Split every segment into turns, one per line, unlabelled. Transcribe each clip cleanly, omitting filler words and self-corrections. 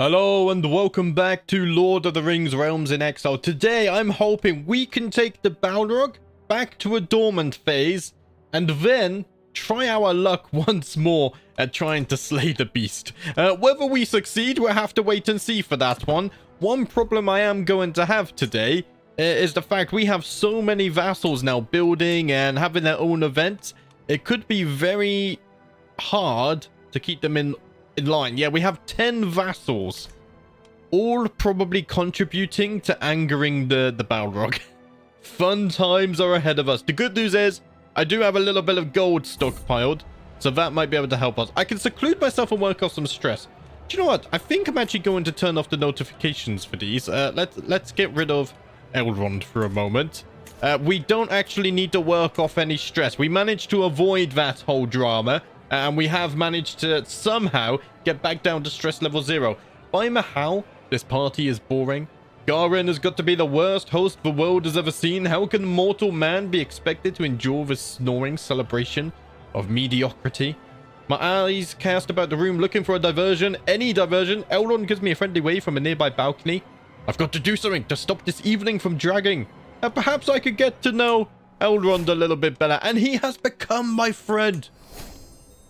Hello and welcome back to Lord of the Rings Realms in Exile. Today I'm hoping we can take the Balrog back to a dormant phase and then try our luck once more at trying to slay the beast. Whether we succeed, we'll have to wait and see for that one. One problem I am going to have today is the fact we have so many vassals now building and having their own events. It could be very hard to keep them in line. Yeah, we have 10 vassals, all probably contributing to angering the Balrog. Fun times are ahead of us. The good news is I do have a little bit of gold stockpiled, so that might be able to help us. I can seclude myself and work off some stress. Do you know what? I think I'm actually going to turn off the notifications for these. Let's get rid of Elrond for a moment. We don't actually need to work off any stress. We managed to avoid that whole drama. And we have managed to somehow get back down to stress level 0. By Mahal, this party is boring. Garen has got to be the worst host the world has ever seen. How can mortal man be expected to endure this snoring celebration of mediocrity? My eyes cast about the room looking for a diversion. Any diversion. Elrond gives me a friendly wave from a nearby balcony. I've got to do something to stop this evening from dragging. And perhaps I could get to know Elrond a little bit better. And he has become my friend.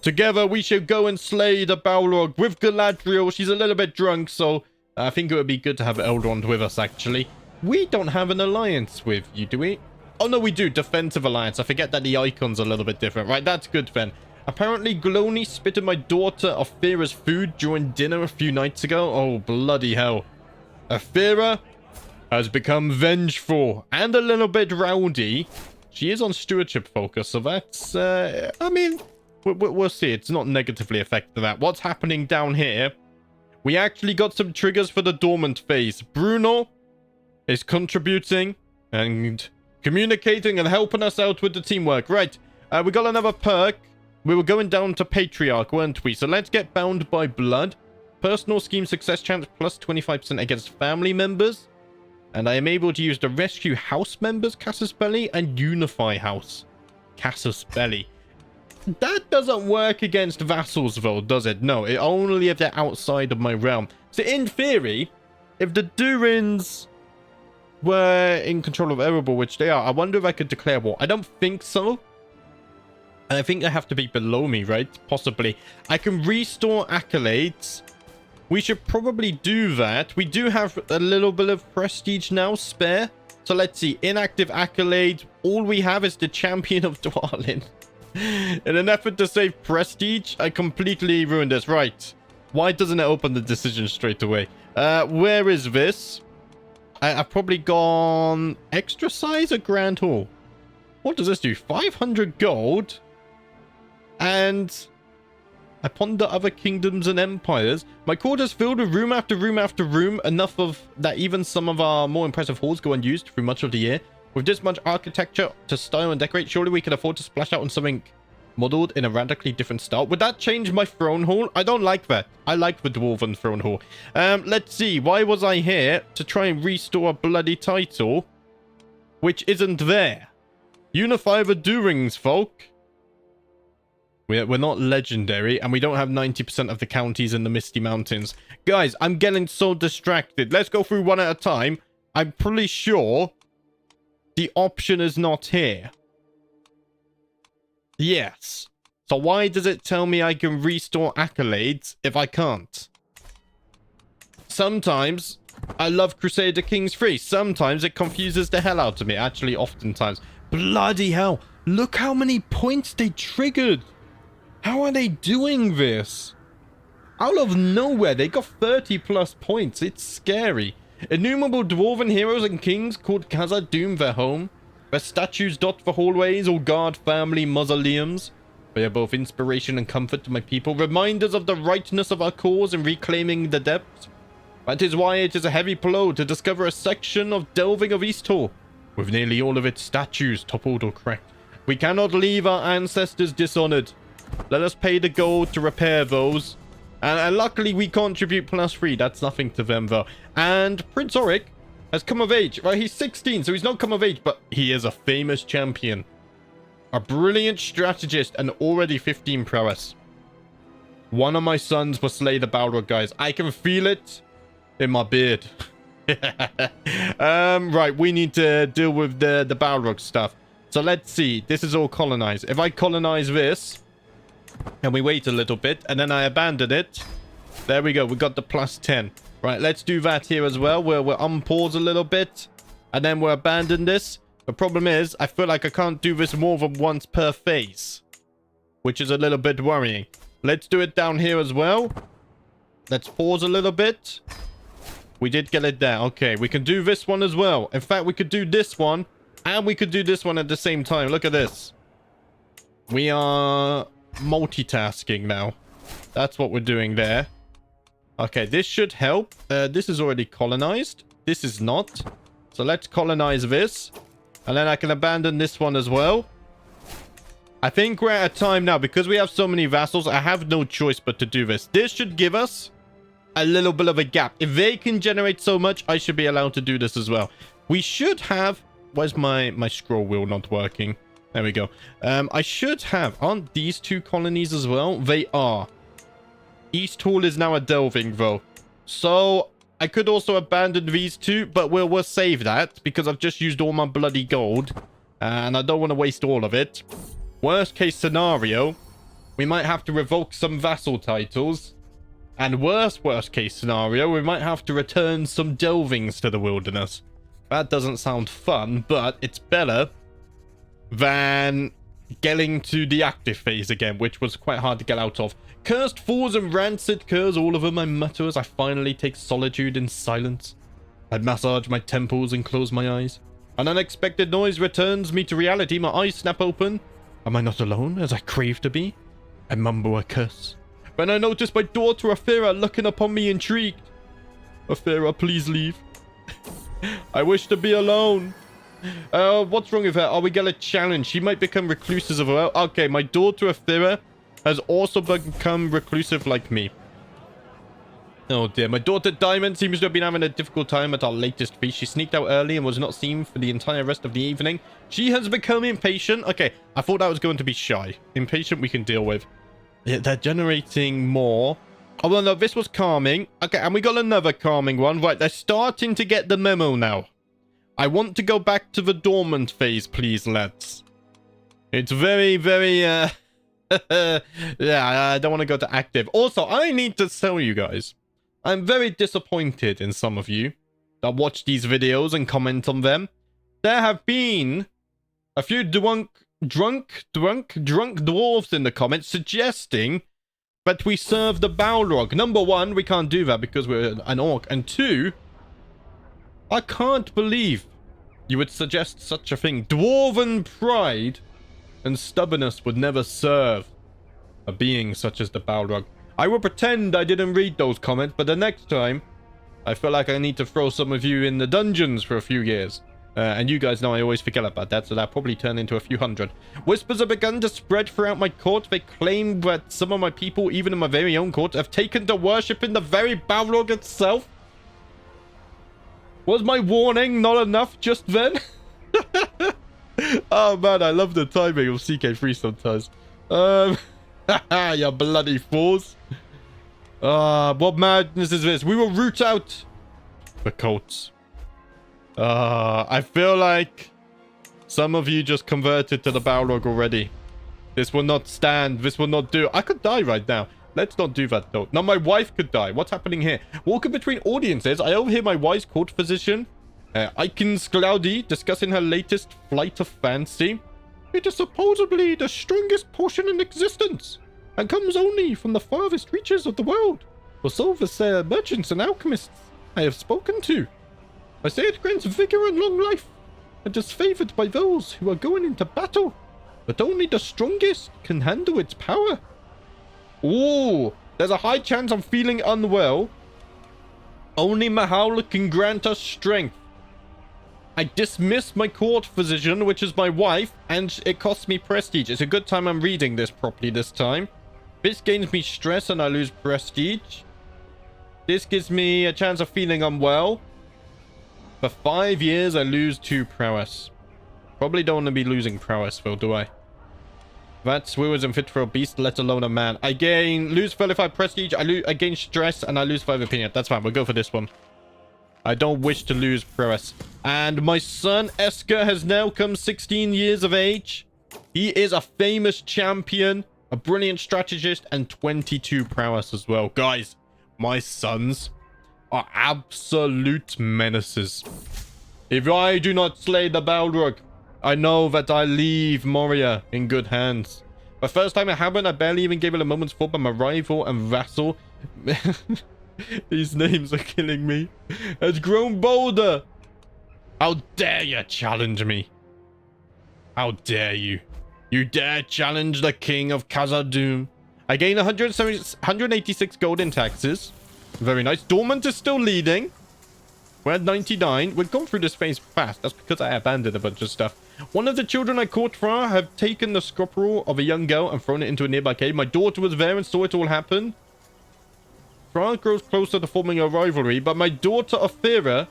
Together, we shall go and slay the Balrog with Galadriel. She's a little bit drunk, so I think it would be good to have Elrond with us, actually. We don't have an alliance with you, do we? Oh, no, we do. Defensive alliance. I forget that the icon's a little bit different. Right, that's good, then. Apparently, Glony spitted my daughter Ophira's food during dinner a few nights ago. Oh, bloody hell. Ophira has become vengeful and a little bit rowdy. She is on stewardship focus, so that's, I mean, we'll see. It's not negatively affected that. What's happening down here? We actually got some triggers for the dormant phase. Bruno is contributing and communicating and helping us out with the teamwork. Right. We got another perk. We were going down to Patriarch, weren't we? So let's get Bound by Blood. Personal scheme success chance plus 25% against family members. And I am able to use the Rescue House members, Casus Belli, and Unify House, Casus Belli. That doesn't work against vassals, though, does it? No, it only if they're outside of my realm. So, in theory, if the Durins were in control of Erebor, which they are, I wonder if I could declare war. I don't think so. And I think they have to be below me, right? Possibly. I can restore accolades. We should probably do that. We do have a little bit of prestige now, spare. So, let's see. Inactive accolade. All we have is the Champion of Dwalin. In an effort to save prestige, I completely ruined this. Right. Why doesn't it open the decision straight away? Where is this? I've probably gone extra size or grand hall. What does this do? 500 gold. And I ponder other kingdoms and empires. My court is filled with room after room after room. Enough of that even some of our more impressive halls go unused through much of the year. With this much architecture to style and decorate, surely we can afford to splash out on something modeled in a radically different style. Would that change my throne hall? I don't like that. I like the dwarven throne hall. Let's see. Why was I here? To try and restore a bloody title, which isn't there. Unify the Durings, folk. We're not legendary, and we don't have 90% of the counties in the Misty Mountains. Guys, I'm getting so distracted. Let's go through one at a time. I'm pretty sure the option is not here. Yes. So why does it tell me I can restore accolades if I can't? Sometimes I love Crusader Kings 3. Sometimes it confuses the hell out of me. Actually, oftentimes. Bloody hell. Look how many points they triggered. How are they doing this? Out of nowhere, they got 30 plus points. It's scary. Innumerable dwarven heroes and kings called Khazad-Dum their home. Their statues dot the hallways or guard family mausoleums. They are both inspiration and comfort to my people, reminders of the rightness of our cause in reclaiming the depths. That is why it is a heavy blow to discover a section of delving of East Hall, with nearly all of its statues toppled or cracked. We cannot leave our ancestors dishonored. Let us pay the gold to repair those. And luckily we contribute +3. That's nothing to them though. And Prince Auric has come of age. Well, he's 16, so he's not come of age, but he is a famous champion. A brilliant strategist and already 15 prowess. One of my sons will slay the Balrog, guys. I can feel it in my beard. Right, we need to deal with the Balrog stuff. So let's see. This is all colonized. If I colonize this, and we wait a little bit, and then I abandon it, there we go. We got the +10. Right, let's do that here as well. We'll unpause a little bit, and then we'll abandon this. The problem is, I feel like I can't do this more than once per phase, which is a little bit worrying. Let's do it down here as well. Let's pause a little bit. We did get it there. Okay, we can do this one as well. In fact, we could do this one, and we could do this one at the same time. Look at this. We are multitasking now. That's what we're doing there. Okay, this should help. This is already colonized. This is not. So let's colonize this. And then I can abandon this one as well. I think we're at a time now. Because we have so many vassals, I have no choice but to do this. This should give us a little bit of a gap. If they can generate so much, I should be allowed to do this as well. We should have... Where's my scroll wheel not working? There we go. I should have... Aren't these two colonies as well? They are. East Hall is now a delving, though. So, I could also abandon these two, but we'll save that, because I've just used all my bloody gold, and I don't want to waste all of it. Worst case scenario, we might have to revoke some vassal titles, and worst case scenario, we might have to return some delvings to the wilderness. That doesn't sound fun, but it's better than getting to the active phase again, which was quite hard to get out of. Cursed fools and rancid curs, all of them I mutter as I finally take solitude in silence. I massage my temples and close my eyes. An unexpected noise returns me to reality. My eyes snap open. Am I not alone, as I crave to be? I mumble a curse. When I notice my daughter Aphira looking upon me intrigued. Aphira, please leave. I wish to be alone. What's wrong with her? Oh, we get a challenge. She might become reclusive as well. Okay, my daughter Aphira has also become reclusive like me. Oh dear, my daughter Diamond seems to have been having a difficult time at our latest feast. She sneaked out early and was not seen for the entire rest of the evening. She has become impatient. Okay, I thought that was going to be shy. Impatient we can deal with. Yeah, they're generating more. Oh, well, no, this was calming. Okay, and we got another calming one. Right, they're starting to get the memo now. I want to go back to the dormant phase, please, lads. It's very, very, yeah, I don't want to go to active. Also, I need to tell you guys, I'm very disappointed in some of you that watch these videos and comment on them. There have been a few drunk dwarves in the comments suggesting that we serve the Balrog. Number one, we can't do that because we're an orc. And two, I can't believe you would suggest such a thing. Dwarven pride and stubbornness would never serve a being such as the Balrog. I will pretend I didn't read those comments, but the next time, I feel like I need to throw some of you in the dungeons for a few years. And you guys know I always forget about that, so that'll probably turn into a few hundred. Whispers have begun to spread throughout my court. They claim that some of my people, even in my very own court, have taken to worshiping the very Balrog itself. Was my warning not enough just then? Oh man, I love the timing of CK3 sometimes. You bloody fools. What madness is this? We will root out the cults. I feel like some of you just converted to the Balrog already. This will not stand. This will not do. I could die right now. Let's not do that, though. Now, my wife could die. What's happening here? Walking between audiences, I overhear my wise court physician, Icons Cloudy, discussing her latest flight of fancy. It is supposedly the strongest potion in existence, and comes only from the farthest reaches of the world. For so the merchants and alchemists I have spoken to. I say it grants vigor and long life, and is favored by those who are going into battle, but only the strongest can handle its power. Ooh, there's a high chance I'm feeling unwell. Only Mahal can grant us strength. I dismiss my court physician, which is my wife, and it costs me prestige. It's a good time I'm reading this properly this time. This gains me stress and I lose prestige. This gives me a chance of feeling unwell. For 5 years, I lose 2 prowess. Probably don't want to be losing prowess, though, do I? That swill isn't fit for a beast, let alone a man. I lose 35 prestige, I gain stress, and I lose 5 opinion. That's fine, we'll go for this one. I don't wish to lose prowess. And my son, Esker, has now come 16 years of age. He is a famous champion, a brilliant strategist, and 22 prowess as well. Guys, my sons are absolute menaces. If I do not slay the Balrog, I know that I leave Moria in good hands. The first time it happened, I barely even gave it a moment's thought, but my rival and vassal... These names are killing me. Has grown bolder. How dare you challenge me? How dare you? You dare challenge the king of Khazad-Dum. I gain 186 gold in taxes. Very nice. Dormant is still leading. We're at 99. We've gone through this phase fast. That's because I abandoned a bunch of stuff. One of the children I caught fra have taken the scroperal of a young girl and thrown it into a nearby cave. My daughter was there and saw it all happen. Fra grows closer to forming a rivalry, but my daughter Ophira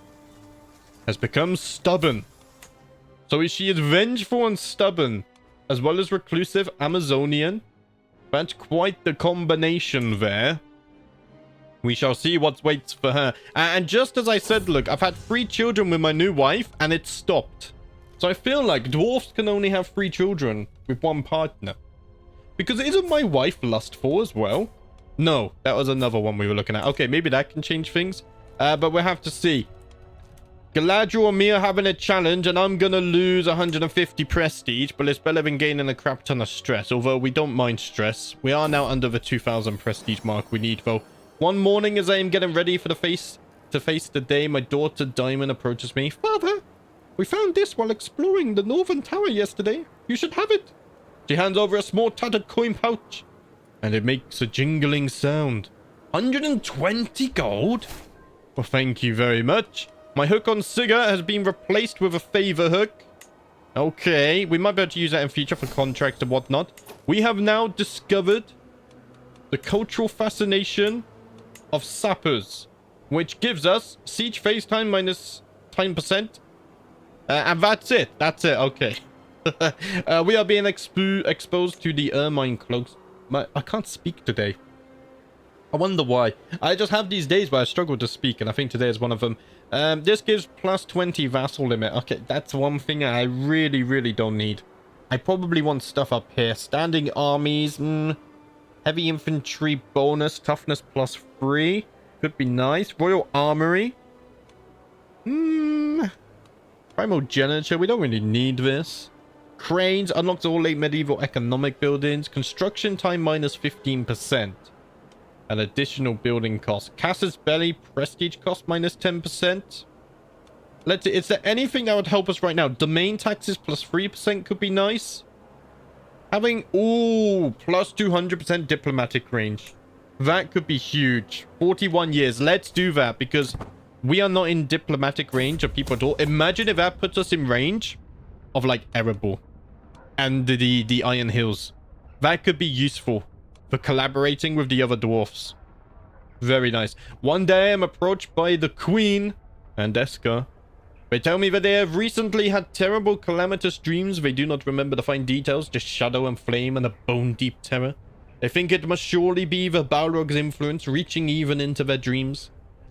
has become stubborn. So she is vengeful and stubborn, as well as reclusive Amazonian. That's quite the combination there. We shall see what waits for her. And just as I said, look, I've had 3 children with my new wife, and it stopped. So I feel like dwarfs can only have 3 children with 1 partner. Because isn't my wife lustful as well? No, that was another one we were looking at. Okay, maybe that can change things. But we'll have to see. Galadriel and me are having a challenge, and I'm going to lose 150 prestige, but it's better than gaining a crap ton of stress, although we don't mind stress. We are now under the 2,000 prestige mark we need, though. One morning, as I am getting ready for to face the day, my daughter Diamond approaches me. Father, we found this while exploring the northern tower yesterday. You should have it. She hands over a small tattered coin pouch, and it makes a jingling sound. 120 gold? Well, thank you very much. My hook on Sigurd has been replaced with a favor hook. Okay, we might be able to use that in future for contracts and whatnot. We have now discovered the cultural fascination of sappers, which gives us siege phase time minus time percent. And that's it. That's it. Okay. We are being exposed to the ermine cloaks. I can't speak today. I wonder why. I just have these days where I struggle to speak, and I think today is one of them. This gives plus 20 vassal limit. Okay, that's one thing I really, really don't need. I probably want stuff up here. Standing armies. Heavy infantry bonus. Toughness plus 3. Could be nice. Royal armory. Primal geniture. We don't really need this. Cranes. Unlocks all late medieval economic buildings. Construction time minus 15%. An additional building cost. Cass's belly prestige cost minus 10%. Let's see. Is there anything that would help us right now? Domain taxes plus 3% could be nice. Having, plus 200% diplomatic range. That could be huge. 41 years. Let's do that because we are not in diplomatic range of people at all. Imagine if that puts us in range of like Erebor and the Iron Hills. That could be useful for collaborating with the other dwarfs. Very nice. One day I'm approached by the Queen and Esker. They tell me that they have recently had terrible calamitous dreams. They do not remember the fine details, just shadow and flame and a bone-deep terror. They think it must surely be the Balrog's influence reaching even into their dreams,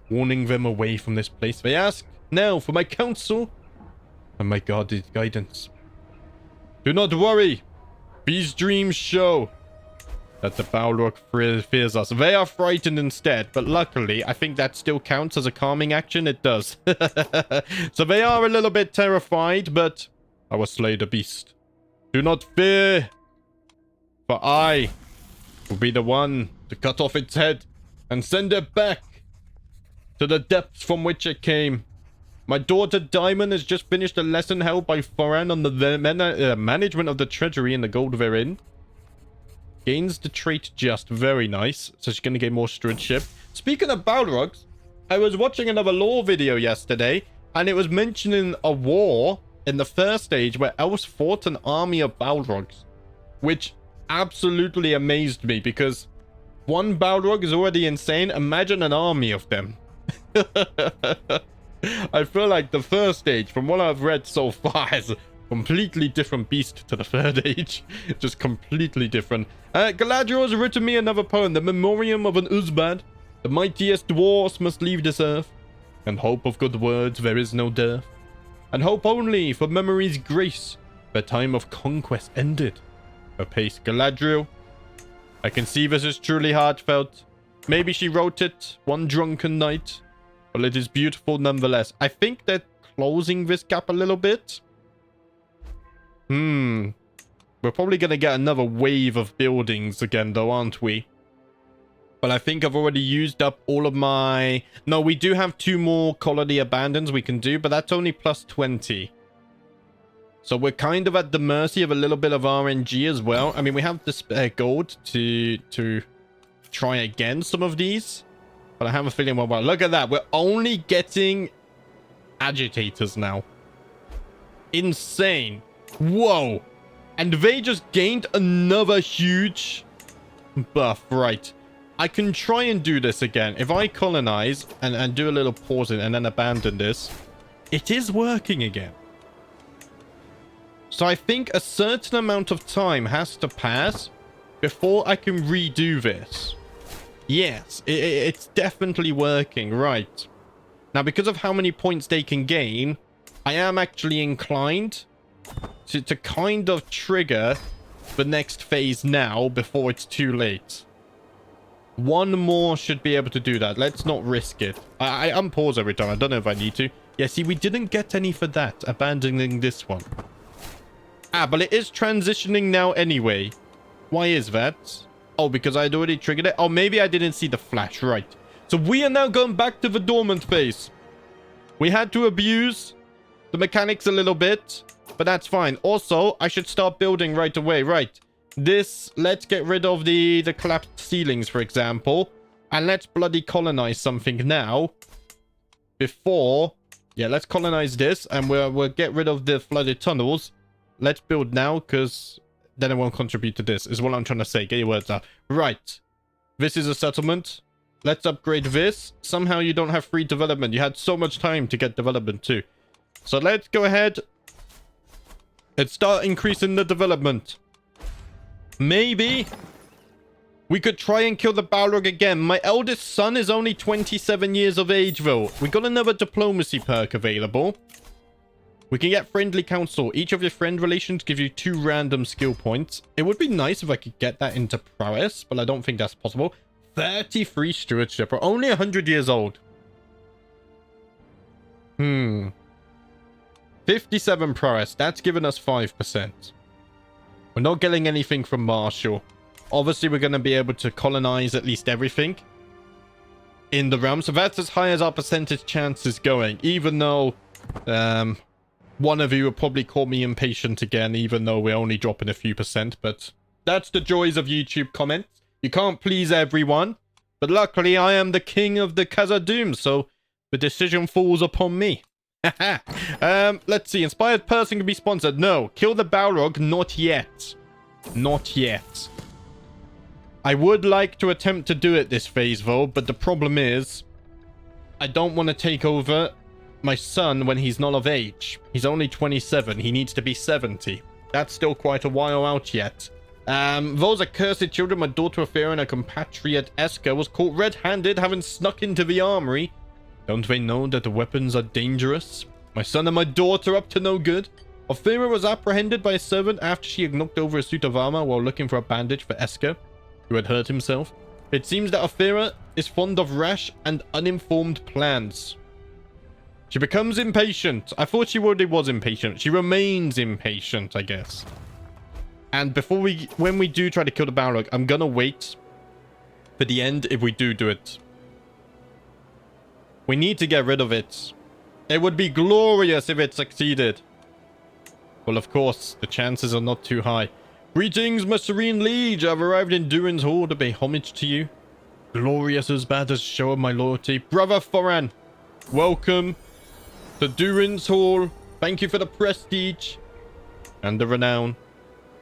warning them away from this place. They ask now for my counsel and my guarded guidance. Do not worry. These dreams show that the Balrog fears us. They are frightened instead, but luckily, I think that still counts as a calming action. It does. So they are a little bit terrified, but I will slay the beast. Do not fear, for I will be the one to cut off its head and send it back to the depths from which it came. My daughter Diamond has just finished a lesson held by Foran on the management of the treasury and the gold therein. Gains the trait just. Very nice. So she's going to get more stewardship. Speaking of Balrogs, I was watching another lore video yesterday, and it was mentioning a war in the first stage where elves fought an army of Balrogs, which absolutely amazed me because one Balrog is already insane. Imagine an army of them. I feel like the first stage, from what I've read so far, is Completely different beast to the third age. Just completely different. Galadriel has written me another poem. The memoriam of an Uzbad. The mightiest dwarfs must leave this earth. And hope of good words there is no dearth. And hope only for memory's grace. The time of conquest ended. Apace Galadriel. I can see this is truly heartfelt. Maybe she wrote it one drunken night. But it is beautiful nonetheless. I think they're closing this gap a little bit. We're probably going to get another wave of buildings again though, aren't we? But I think I've already used up all of my... No, we do have 2 more colony abandons we can do, but that's only plus 20. So we're kind of at the mercy of a little bit of RNG as well. I mean, we have the spare gold to try again some of these. But I have a feeling, well, look at that. We're only getting agitators now. Insane. Whoa. And they just gained another huge buff. Right. I can try and do this again. If I colonize and do a little pause and then abandon this, it is working again. So I think a certain amount of time has to pass before I can redo this. Yes, it's definitely working. Right. Now, because of how many points they can gain, I am actually inclined to kind of trigger the next phase now before it's too late. 1 more should be able to do that. Let's not risk it. I unpause every time. I don't know if I need to. Yeah, see, we didn't get any for that. Abandoning this one. But it is transitioning now anyway. Why is that? Oh, because I'd already triggered it? Oh, maybe I didn't see the flash. Right. So we are now going back to the dormant phase. We had to abuse the mechanics a little bit, but that's fine. Also, I should start building right away. Right. This, let's get rid of the collapsed ceilings, for example. And let's bloody colonize something now. Before... Yeah, let's colonize this. And we'll get rid of the flooded tunnels. Let's build now, because then it won't contribute to this, is what I'm trying to say. Get your words out. Right. This is a settlement. Let's upgrade this. Somehow you don't have free development. You had so much time to get development too. So let's go ahead and start increasing the development. Maybe we could try and kill the Balrog again. My eldest son is only 27 years of age, though. We got another diplomacy perk available. We can get friendly counsel. Each of your friend relations gives you 2 random skill points. It would be nice if I could get that into prowess, but I don't think that's possible. 33 stewardship. We're only 100 years old. 57 prowess. That's given us 5%. We're not getting anything from Marshall. Obviously, we're going to be able to colonize at least everything in the realm. So that's as high as our percentage chance is going. Even though one of you will probably call me impatient again, even though we're only dropping a few percent. But that's the joys of YouTube comments. You can't please everyone. But luckily, I am the king of the Khazad-Dum, so the decision falls upon me. Let's see. Inspired person can be sponsored. No. Kill the Balrog. Not yet. Not yet. I would like to attempt to do it this phase, though, but the problem is I don't want to take over my son when he's not of age. He's only 27. He needs to be 70. That's still quite a while out yet. Those accursed children, my daughter Aphira and her compatriot Esker was caught red-handed having snuck into the armory. Don't they know that the weapons are dangerous? My son and my daughter up to no good. Aphira was apprehended by a servant after she had knocked over a suit of armor while looking for a bandage for Esker, who had hurt himself. It seems that Aphira is fond of rash and uninformed plans. She becomes impatient. I thought she already was impatient. She remains impatient, I guess. And when we do try to kill the Balrog, I'm gonna wait for the end if we do it. We need to get rid of it. It would be glorious if it succeeded. Well, of course, the chances are not too high. Greetings, my serene liege. I've arrived in Durin's Hall to pay homage to you. Glorious as bad as show of my loyalty. Brother Foran, welcome to Durin's Hall. Thank you for the prestige and the renown.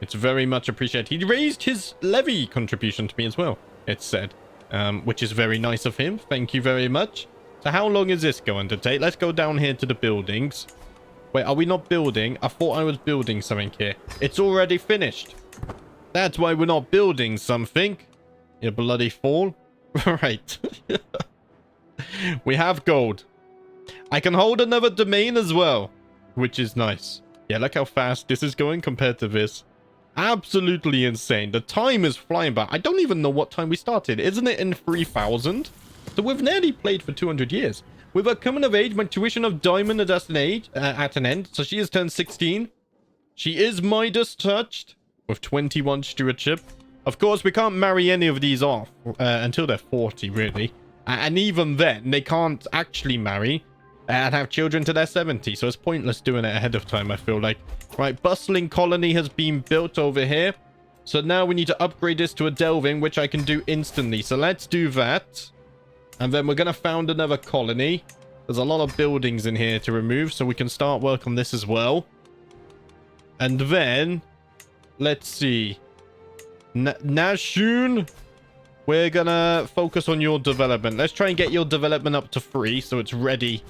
It's very much appreciated. He raised his levy contribution to me as well, it's said, which is very nice of him. Thank you very much. So how long is this going to take? Let's go down here to the buildings. Wait, are we not building? I thought I was building something here. It's already finished. That's why we're not building something. You bloody fool. Right. We have gold. I can hold another domain as well, which is nice. Yeah, look how fast this is going compared to this. Absolutely insane. The time is flying by. I don't even know what time we started. Isn't it in 3000? So we've nearly played for 200 years. With her coming of age, my tuition of Diamond is at an end. So she has turned 16. She is Midas touched with 21 stewardship. Of course, we can't marry any of these off until they're 40, really. And even then, they can't actually marry and have children to their 70. So it's pointless doing it ahead of time, I feel like. Right, bustling colony has been built over here. So now we need to upgrade this to a delving, which I can do instantly. So let's do that. And then we're going to found another colony. There's a lot of buildings in here to remove, so we can start work on this as well. And then, let's see. Nashun, we're going to focus on your development. Let's try and get your development up to 3, so it's ready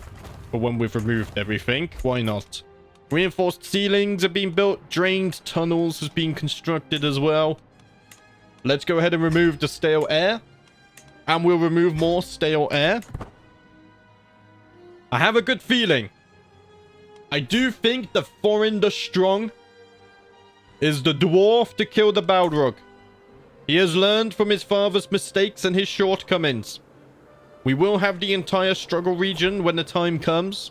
for when we've removed everything. Why not? Reinforced ceilings have been built. Drained tunnels has been constructed as well. Let's go ahead and remove the stale air. And we'll remove more stale air. I have a good feeling. I do think the foreign the strong is the dwarf to kill the Balrog. He has learned from his father's mistakes and his shortcomings. We will have the entire struggle region when the time comes.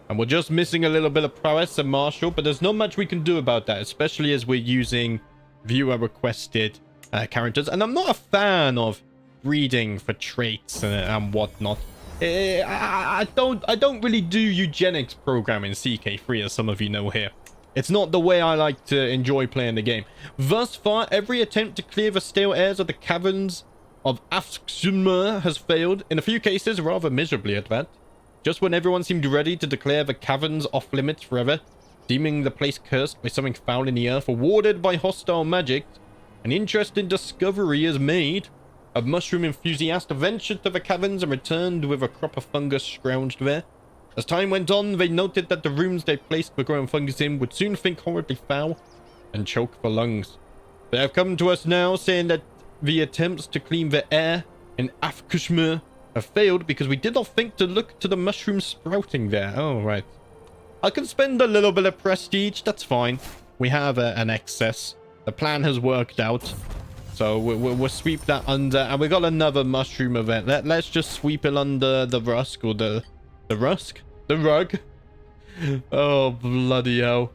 And we're just missing a little bit of prowess and martial, but there's not much we can do about that, especially as we're using viewer requested characters. And I'm not a fan of breeding for traits and whatnot. I don't really do eugenics program in CK3, as some of you know here. It's not the way I like to enjoy playing the game. Thus far, every attempt to clear the stale airs of the caverns of Afksumur has failed, in a few cases rather miserably at that. Just when everyone seemed ready to declare the caverns off limits forever, deeming the place cursed by something foul in the earth or warded by hostile magic, an interesting discovery is made. A mushroom enthusiast ventured to the caverns and returned with a crop of fungus scrounged there. As time went on, they noted that the rooms they placed the growing fungus in would soon think horribly foul and choke the lungs. They have come to us now saying that the attempts to clean the air in Afkushmur have failed because we did not think to look to the mushroom sprouting there. Oh, right. I can spend a little bit of prestige. That's fine. We have an excess. The plan has worked out. So we'll sweep that under. And we got another mushroom event. Let's just sweep it under the rusk or the rusk? The rug? Oh, bloody hell.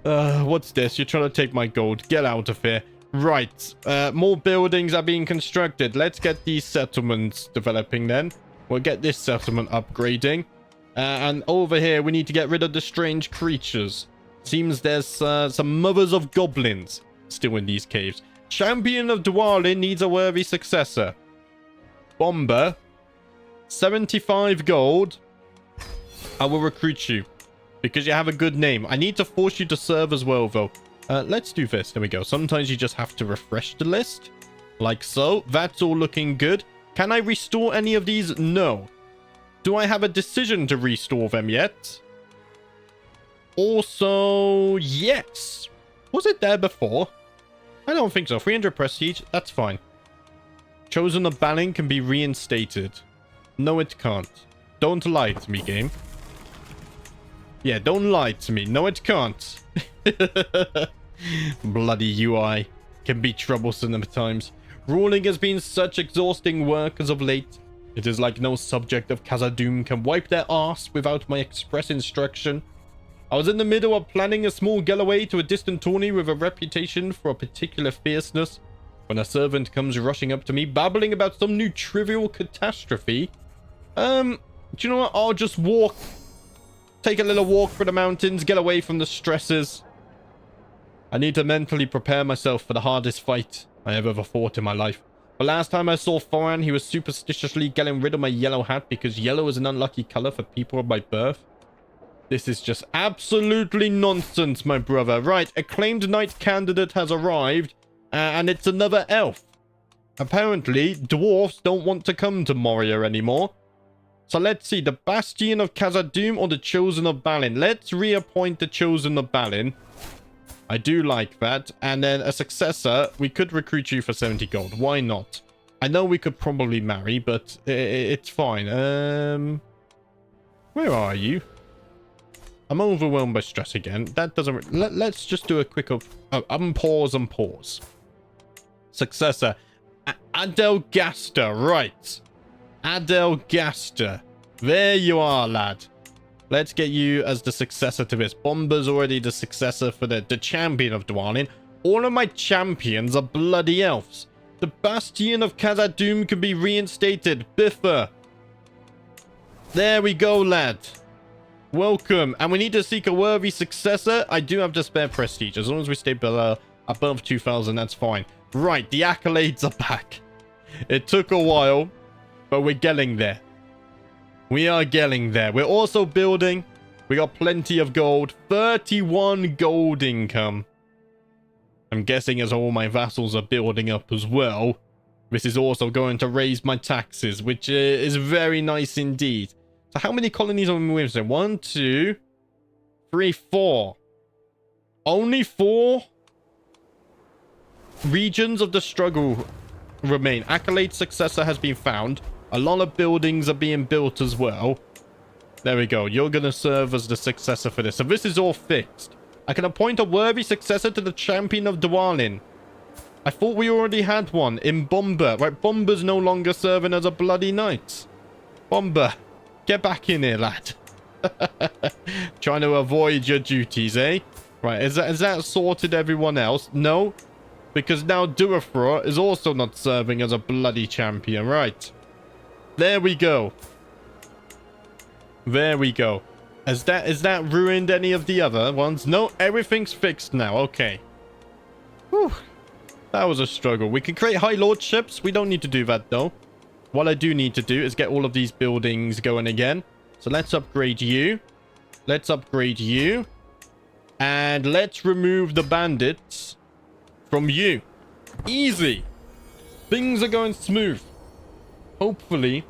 What's this? You're trying to take my gold. Get out of here. Right. More buildings are being constructed. Let's get these settlements developing then. We'll get this settlement upgrading. And over here, we need to get rid of the strange creatures. Seems there's some mothers of goblins still in these caves. Champion of Dwalin needs a worthy successor. Bomber. 75 gold. I will recruit you. Because you have a good name. I need to force you to serve as well, though. Let's do this. There we go. Sometimes you just have to refresh the list. Like so. That's all looking good. Can I restore any of these? No. Do I have a decision to restore them yet? Also, yes. Was it there before? I don't think so. 300 prestige. That's fine. Chosen of Balin can be reinstated. No, it can't. Don't lie to me, game. Yeah, don't lie to me. No, it can't. Bloody UI. Can be troublesome at times. Ruling has been such exhausting work as of late. It is like no subject of Khazad-Dum can wipe their arse without my express instruction. I was in the middle of planning a small getaway to a distant tourney with a reputation for a particular fierceness when a servant comes rushing up to me, babbling about some new trivial catastrophe. Do you know what? I'll just walk. Take a little walk through the mountains, get away from the stresses. I need to mentally prepare myself for the hardest fight I have ever fought in my life. The last time I saw Thoran, he was superstitiously getting rid of my yellow hat because yellow is an unlucky color for people of my birth. This is just absolutely nonsense, my brother. Right, acclaimed knight candidate has arrived, and it's another elf. Apparently, dwarfs don't want to come to Moria anymore. So let's see. The Bastion of Khazad-Dum or the Chosen of Balin. Let's reappoint the Chosen of Balin. I do like that. And then a successor. We could recruit you for 70 gold. Why not? I know we could probably marry, but it's fine. Where are you? I'm overwhelmed by stress again. That doesn't... Let's just do a quick... unpause and pause. Successor. Adelgaster. Right. Adelgaster. There you are, lad. Let's get you as the successor to this. Bomber's already the successor for the champion of Dwarven. All of my champions are bloody elves. The Bastion of Khazad-Dum can be reinstated. Biffa. There we go, lad. Welcome. And we need to seek a worthy successor. I do have the spare prestige. As long as we stay below, above 2,000, that's fine. Right, the accolades are back. It took a while, but we're getting there. We are getting there. We're also building. We got plenty of gold. 31 gold income. I'm guessing as all my vassals are building up as well, this is also going to raise my taxes, which is very nice indeed. So how many colonies are we with? 1, 2, 3, 4. Only 4 regions of the struggle remain. Accolade successor has been found. A lot of buildings are being built as well. There we go. You're going to serve as the successor for this. So this is all fixed. I can appoint a worthy successor to the champion of Dwarven. I thought we already had one in Bomber. Right, Bomber's no longer serving as a bloody knight. Bomber, get back in here, lad. Trying to avoid your duties, eh? Right, is that sorted everyone else? No, because now Duafra is also not serving as a bloody champion. Right. There we go. There we go. Has that ruined any of the other ones? No, everything's fixed now. Okay. Whew. That was a struggle. We can create high lordships. We don't need to do that, though. What I do need to do is get all of these buildings going again. So let's upgrade you. Let's upgrade you. And let's remove the bandits from you. Easy. Things are going smooth. Hopefully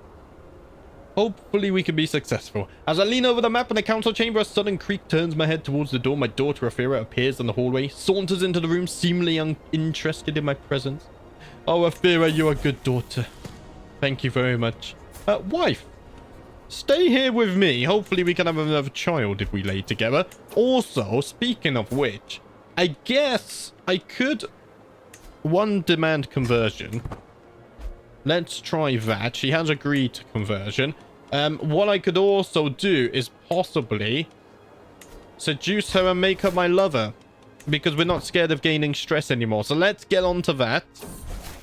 we can be successful. As I lean over the map in the council chamber, a sudden creak turns my head towards the door. My daughter, Afira, appears in the hallway, saunters into the room, seemingly uninterested in my presence. Oh, Afira, you're a good daughter. Thank you very much. Wife, stay here with me. Hopefully we can have another child if we lay together. Also, speaking of which, I guess I could... One demand conversion. Let's try that. She has agreed to conversion. What I could also do is possibly seduce her and make her my lover, because we're not scared of gaining stress anymore. So let's get on to that.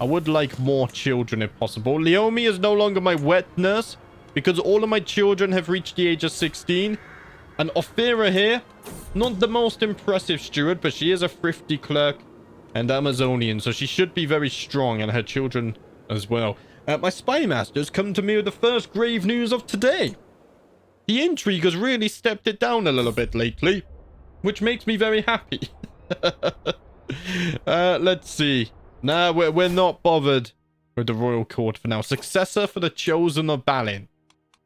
I would like more children if possible. Leomi is no longer my wet nurse because all of my children have reached the age of 16. And Ophira here, not the most impressive steward, but she is a thrifty clerk and Amazonian, so she should be very strong, and her children as well. My spy masters come to me with the first grave news of today. The intrigue has really stepped it down a little bit lately, which makes me very happy. Let's see. Nah, we're not bothered with the royal court for now. Successor for the chosen of Balin.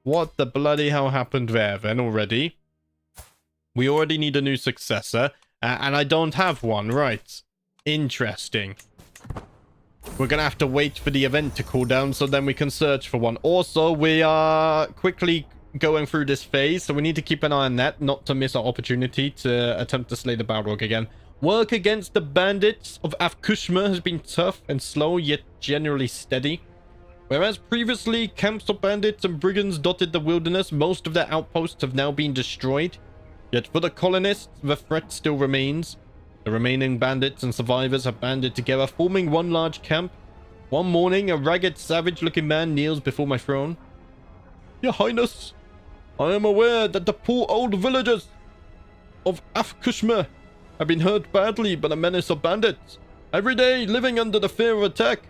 What the bloody hell happened there then already? We already need a new successor, and I don't have one, right? Interesting. We're going to have to wait for the event to cool down so then we can search for one. Also, we are quickly going through this phase, so we need to keep an eye on that, not to miss our opportunity to attempt to slay the Balrog again. Work against the bandits of Afkushma has been tough and slow, yet generally steady. Whereas previously, camps of bandits and brigands dotted the wilderness, most of their outposts have now been destroyed. Yet for the colonists, the threat still remains. The remaining bandits and survivors have banded together, forming one large camp. One morning, a ragged, savage-looking man kneels before my throne. Your Highness, I am aware that the poor old villagers of Afkushma have been hurt badly by the menace of bandits, every day living under the fear of attack.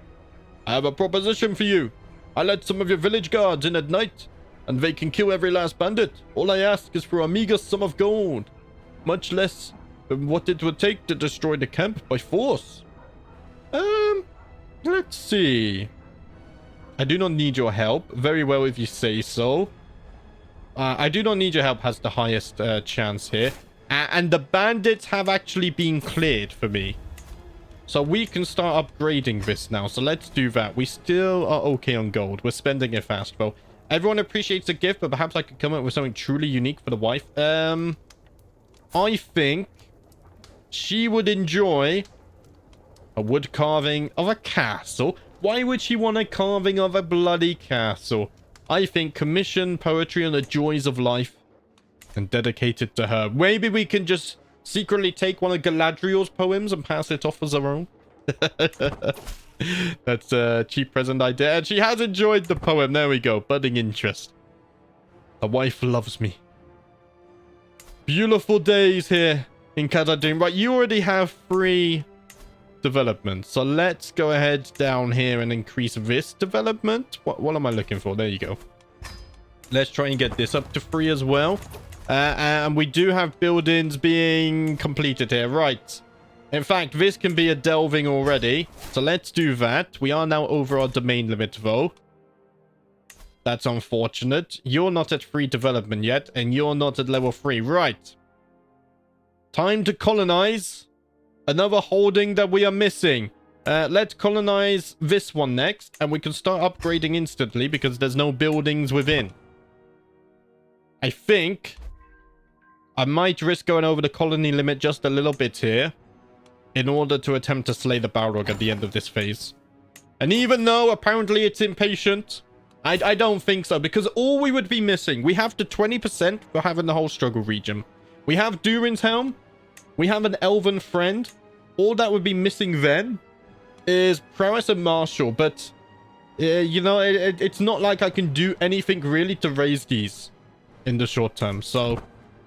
I have a proposition for you. I let some of your village guards in at night, and they can kill every last bandit. All I ask is for a meager sum of gold, much less than what it would take to destroy the camp by force. Let's see. I do not need your help. Very well if you say so. I do not need your help has the highest chance here. And the bandits have actually been cleared for me. So we can start upgrading this now. So let's do that. We still are okay on gold. We're spending it fast, though. Everyone appreciates a gift, but perhaps I could come up with something truly unique for the wife. I think she would enjoy a wood carving of a castle. Why would she want a carving of a bloody castle? I think commission poetry on the joys of life and dedicate it to her. Maybe we can just secretly take one of Galadriel's poems and pass it off as our own. That's a cheap present idea. And she has enjoyed the poem. There we go. Budding interest. A wife loves me. Beautiful days here in Khazad-Dum. Right, you already have 3 development. So let's go ahead down here and increase this development. What am I looking for? There you go. Let's try and get this up to 3 as well. And we do have buildings being completed here. Right. In fact, this can be a delving already. So let's do that. We are now over our domain limit, though. That's unfortunate. You're not at 3 development yet, and you're not at level 3. Right. Time to colonize. Another holding that we are missing. Let's colonize this one next, and we can start upgrading instantly because there's no buildings within. I think I might risk going over the colony limit just a little bit here in order to attempt to slay the Balrog at the end of this phase. And even though apparently it's impatient, I don't think so, because all we would be missing, we have the 20% for having the whole struggle region. We have Durin's Helm. We have an elven friend. All that would be missing then is prowess and martial. But, you know, it's not like I can do anything really to raise these in the short term. So,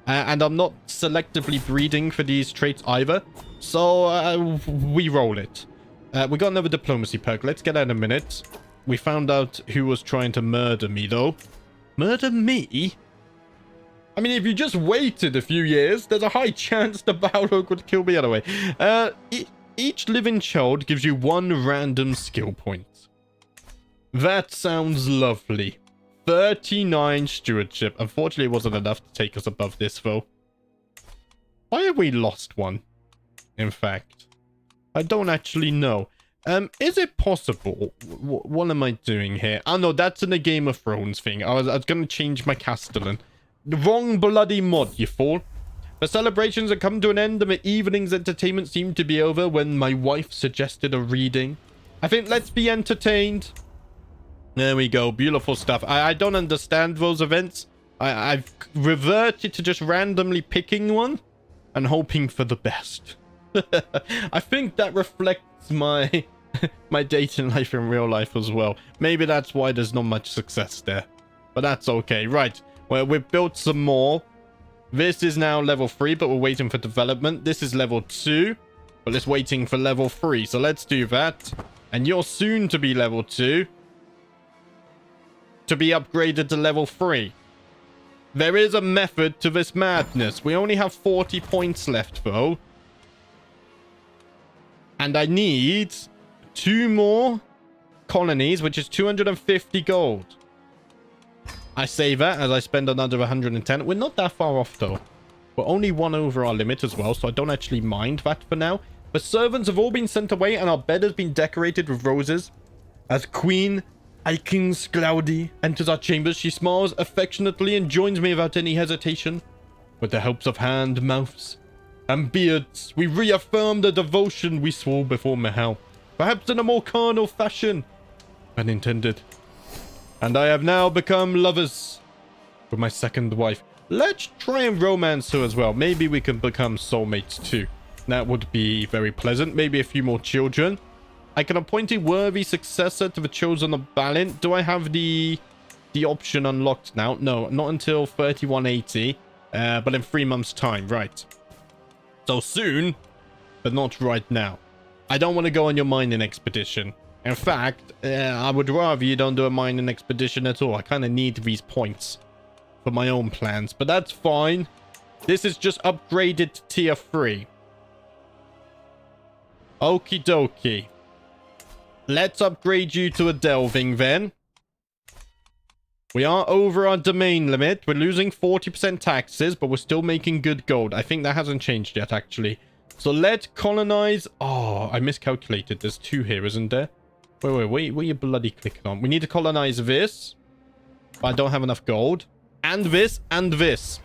and I'm not selectively breeding for these traits either. So, we roll it. We got another diplomacy perk. Let's get that in a minute. We found out who was trying to murder me, though. Murder me? I mean, if you just waited a few years, there's a high chance the Balrog would kill me anyway. Each living child gives you 1 random skill point. That sounds lovely. 39 stewardship. Unfortunately, it wasn't enough to take us above this, though. Why have we lost 1? In fact, I don't actually know. Is it possible? What am I doing here? Oh, no, that's in the Game of Thrones thing. I was going to change my Castellan. The wrong bloody mod, you fool. The celebrations had come to an end and the evening's entertainment seemed to be over when my wife suggested a reading. I think let's be entertained. There we go. Beautiful stuff. I don't understand those events. I've reverted to just randomly picking one and hoping for the best. I think that reflects my my dating life in real life as well. Maybe that's why there's not much success there. But that's okay. Right. Well, we've built some more. This is now level 3, but we're waiting for development. This is level 2, but it's waiting for level 3. So let's do that. And you're soon to be level 2. To be upgraded to level 3. There is a method to this madness. We only have 40 points left, though. And I need 2 more colonies, which is 250 gold. I say that as I spend another 110. We're not that far off, though. We're only 1 over our limit as well, so I don't actually mind that for now. The servants have all been sent away, and our bed has been decorated with roses. As Queen Eikingsclaudi enters our chambers, she smiles affectionately and joins me without any hesitation. With the helps of hand, mouths, and beards, we reaffirm the devotion we swore before Mahal. Perhaps in a more carnal fashion than intended. And I have now become lovers with my second wife. Let's try and romance her as well. Maybe we can become soulmates too. That would be very pleasant. Maybe a few more children. I can appoint a worthy successor to the chosen of Balin. Do I have the option unlocked now? No, not until 3180. But in 3 months' time. Right. So soon, but not right now. I don't want to go on your mining expedition. In fact, I would rather you don't do a mining expedition at all. I kind of need these points for my own plans, but that's fine. This is just upgraded to tier 3. Okie dokie. Let's upgrade you to a delving then. We are over our domain limit. We're losing 40% taxes, but we're still making good gold. I think that hasn't changed yet, actually. So let's colonize... Oh, I miscalculated. There's 2 here, isn't there? Wait. What are you bloody clicking on? We need to colonize this. But I don't have enough gold. And this, and this.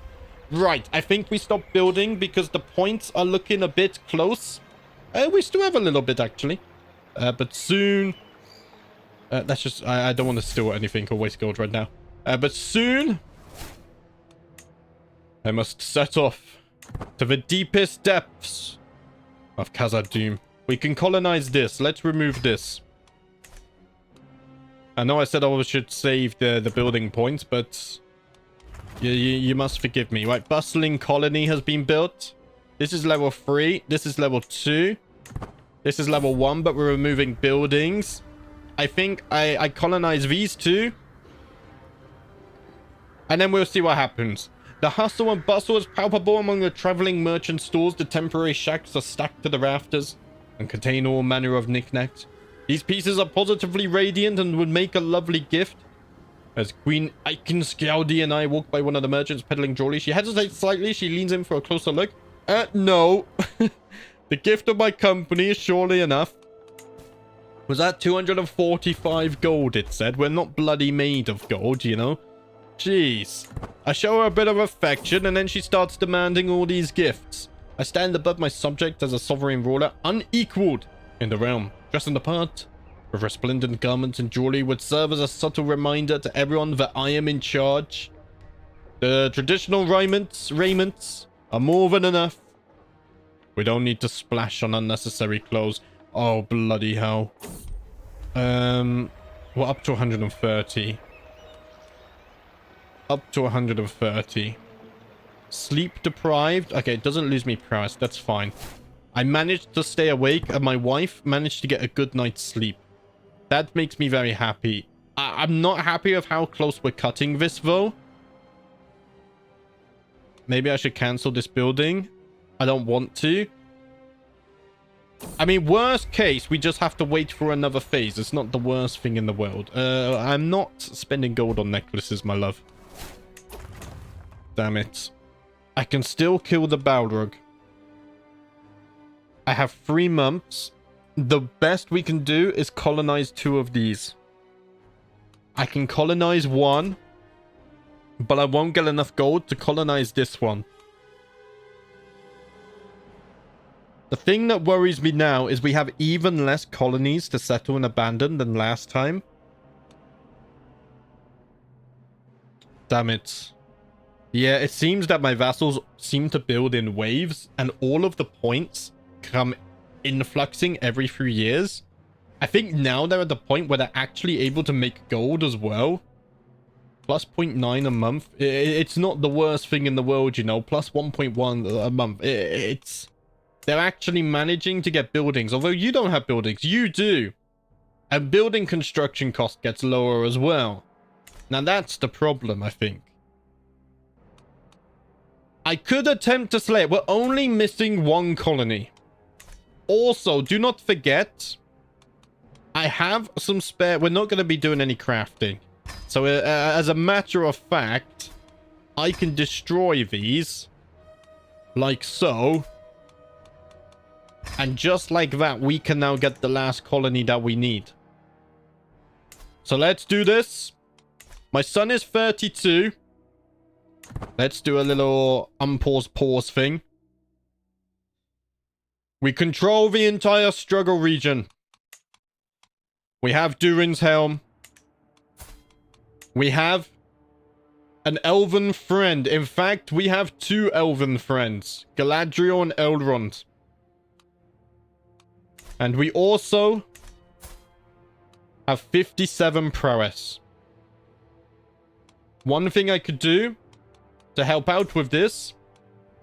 Right, I think we stopped building because the points are looking a bit close. We still have a little bit, actually. But soon... that's just... I don't want to steal anything or waste gold right now. But soon... I must set off to the deepest depths of Khazad-Dum. We can colonize this. Let's remove this. I know I said I should save the building points, but... You must forgive me, right? Bustling colony has been built. This is level 3. This is level 2. This is level 1, but we're removing buildings. I think I colonize these 2. And then we'll see what happens. The hustle and bustle is palpable among the traveling merchant stores. The temporary shacks are stacked to the rafters and contain all manner of knickknacks. These pieces are positively radiant and would make a lovely gift. As Queen Eikenskjaldi and I walk by one of the merchants peddling jewelry, she hesitates slightly. She leans in for a closer look. No. The gift of my company is surely enough. Was that 245 gold, it said? We're not bloody made of gold, you know? Jeez. I show her a bit of affection, and then she starts demanding all these gifts. I stand above my subject as a sovereign ruler, unequaled in the realm. Dressed in the part, with resplendent garments and jewelry, would serve as a subtle reminder to everyone that I am in charge. The traditional raiments are more than enough. We don't need to splash on unnecessary clothes. Oh, bloody hell. We're up to 130. Up to 130. Sleep deprived. Okay, it doesn't lose me prowess. That's fine. I managed to stay awake, and my wife managed to get a good night's sleep. That makes me very happy. I'm not happy with how close we're cutting this, though. Maybe I should cancel this building. I don't want to. I mean, worst case, we just have to wait for another phase. It's not the worst thing in the world. I'm not spending gold on necklaces, my love. Damn it. I can still kill the Balrog. I have 3 months. The best we can do is colonize 2 of these. I can colonize 1, but I won't get enough gold to colonize this one. The thing that worries me now is we have even less colonies to settle and abandon than last time. Damn it. Yeah, it seems that my vassals seem to build in waves, and all of the points come influxing every few years. I think now they're at the point where they're actually able to make gold as well. Plus 0.9 a month. It's not the worst thing in the world, you know. Plus 1.1 a month. They're actually managing to get buildings. Although you don't have buildings. You do. And building construction cost gets lower as well. Now that's the problem, I think. I could attempt to slay it. We're only missing 1 colony. Also, do not forget, I have some spare... We're not going to be doing any crafting. So, as a matter of fact, I can destroy these. Like so. And just like that, we can now get the last colony that we need. So, let's do this. My son is 32. Let's do a little pause thing. We control the entire struggle region. We have Durin's Helm. We have an elven friend. In fact, we have 2 elven friends. Galadriel and Elrond. And we also have 57 prowess. One thing I could do to help out with this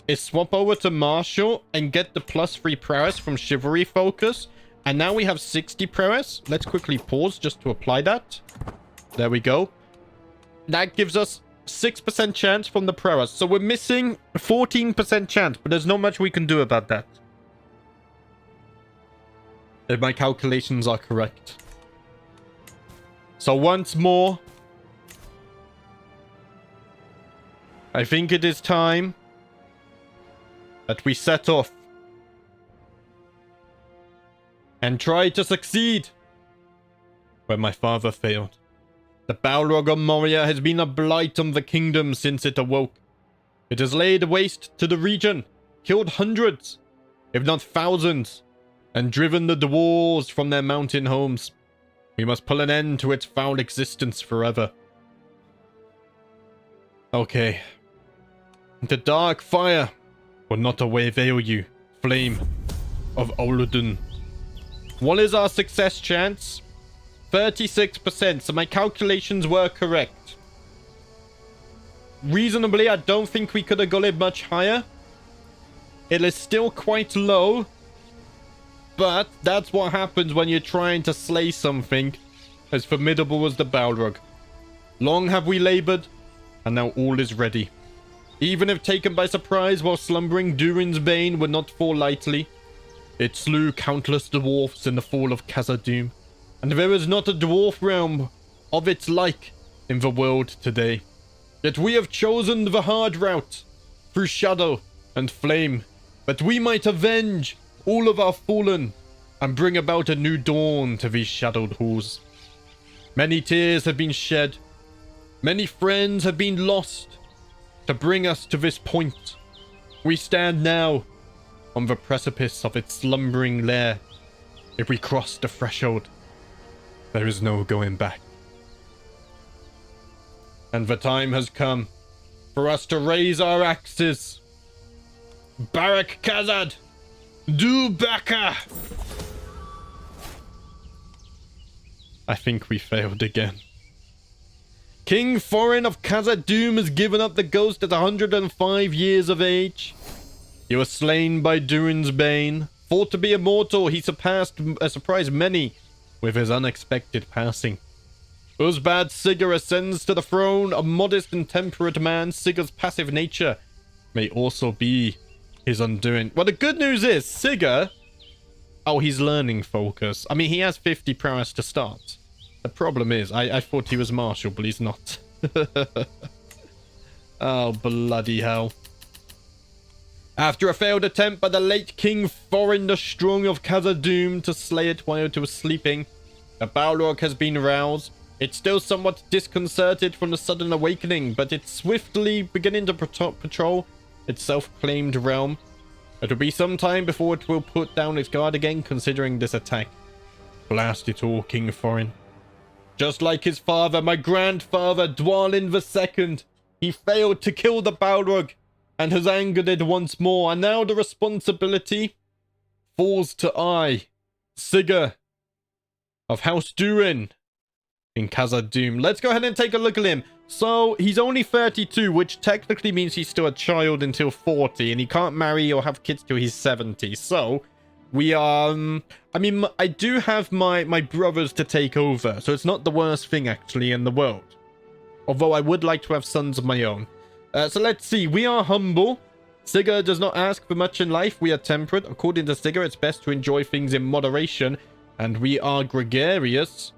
is swap over to Martial and get the +3 prowess from Chivalry Focus. And now we have 60 prowess. Let's quickly pause just to apply that. There we go. That gives us 6% chance from the prowess. So we're missing 14% chance, but there's not much we can do about that. If my calculations are correct. So once more, I think it is time that we set off and try to succeed where my father failed. The Balrog of Moria has been a blight on the kingdom since it awoke. It has laid waste to the region, killed hundreds, if not thousands, and driven the dwarves from their mountain homes. We must put an end to its foul existence forever. Okay. The dark fire will not avail you, flame of Oludun. What is our success chance? 36%, so my calculations were correct. Reasonably, I don't think we could have got it much higher. It is still quite low, but that's what happens when you're trying to slay something as formidable as the Balrog. Long have we labored, and now all is ready. Even if taken by surprise while slumbering, Durin's Bane would not fall lightly. It slew countless dwarfs in the fall of Khazad-Dum, and there is not a dwarf realm of its like in the world today. Yet we have chosen the hard route, through shadow and flame, that we might avenge all of our fallen, and bring about a new dawn to these shadowed halls. Many tears have been shed, many friends have been lost, to bring us to this point. We stand now on the precipice of its slumbering lair. If we cross the threshold, there is no going back. And the time has come for us to raise our axes. Barak Khazad, do Baka! I think we failed again. King Thorin of Khazad-Dum has given up the ghost at 105 years of age. He was slain by Durin's Bane. Thought to be immortal, he surprised many with his unexpected passing. Uzbad Sigurd ascends to the throne, a modest and temperate man. Sigurd's passive nature may also be his undoing. Well, the good news is, Sigurd... Oh, he's learning focus. I mean, he has 50 prowess to start. The problem is, I thought he was martial, but he's not. Oh, bloody hell. After a failed attempt by the late King Thorin the Strong of Khazad-Dum to slay it while it was sleeping, the Balrog has been roused. It's still somewhat disconcerted from the sudden awakening, but it's swiftly beginning to patrol its self-claimed realm. It will be some time before it will put down its guard again, considering this attack. Blast it all, King Thorin. Just like his father, my grandfather, Dwalin II, he failed to kill the Balrog and has angered it once more, and now the responsibility falls to I, Sigurd of House Durin in Khazad-Dum. Let's go ahead and take a look at him. So, he's only 32, which technically means he's still a child until 40, and he can't marry or have kids till he's 70. So, we are... I mean, I do have my brothers to take over, so it's not the worst thing, actually, in the world. Although I would like to have sons of my own. So let's see. We are humble. Sigurd does not ask for much in life. We are temperate. According to Sigurd, it's best to enjoy things in moderation. And we are gregarious.